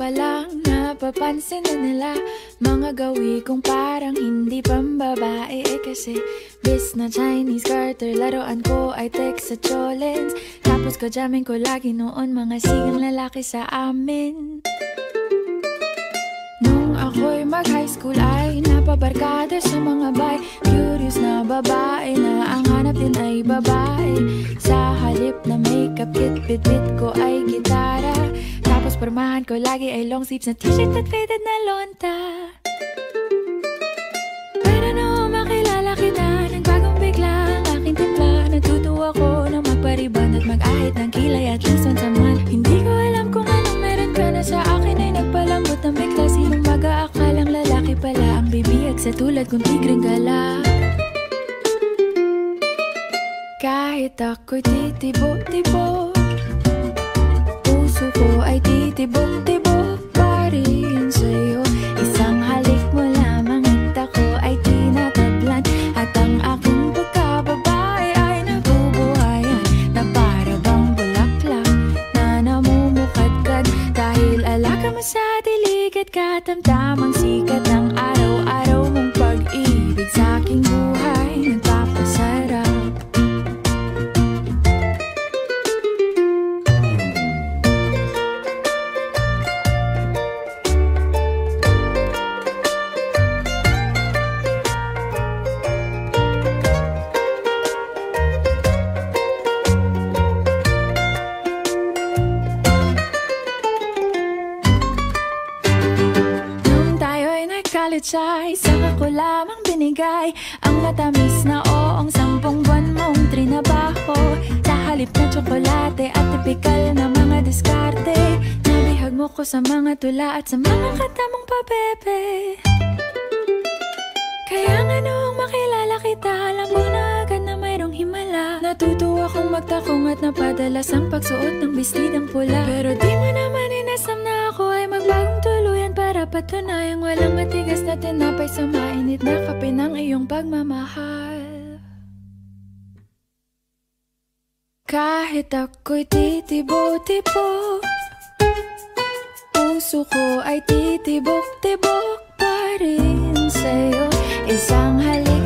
pa lang napapansin na nila mga gawi kong parang hindi pambabae. Kasi bis na Chinese garter, laruan ko ay text sa cholens. Tapos kajamin ko lagi noon mga sigang lalaki sa amin. Nung ako'y mag-high school ay napabarkada sa mga bay. Curious na babae na ang hanap din ay babae. Sa halip na makeup kit, bit-bit ko ay gitara. Tapos pormahan ko lagi ay long sleeves na t-shirt at faded na lonta. Pero nung makilala kita, nagbagong bigla ang aking timpla. Natutuwa ko na magpariban at mag-ahit ng kilay at least once a month. Hindi ko alam kung anong meron ka na sa akin ay nagpalambot ng bigla. Sinong mag-aakalang lalaki pala ang bibiyag sa tulad kong tigreng gala. Kahit ako'y titibok-tibok, puso ko ay titibok-tibok pa rin sa'yo. Isang halik mo lamang at ako ay tinatablan. At ang aking pagkababae ay nabubuhayan na para bang bulaklak na namumukadkad. Dahil alaga mo sa dilig at katamtamang sikat ng araw-araw mong pag-ibig sa aking buhay nagpapasarap. Ay, saka ko lamang binigay ang matamis na oong 10 buwan mong trinabaho. Sa halip na tsokolate at tipikal na mga diskarte, nabihag mo ko sa mga tula at sa mga katamong pabebe. Kaya nga noong makilala kita, alam ko na agad na mayroong himala. Natutuwa kong magtakong at napadalas ang pagsuot ng bestidang pula. Pero di mo naman inasam na ako ay magbagong tuluyan para patunayang walang matigas na tinapay sa mainit na kape ng iyong pagmamahal. Kahit ako'y titibok-tibok, puso ko ay titibok-tibok pa rin sa'yo. Isang halik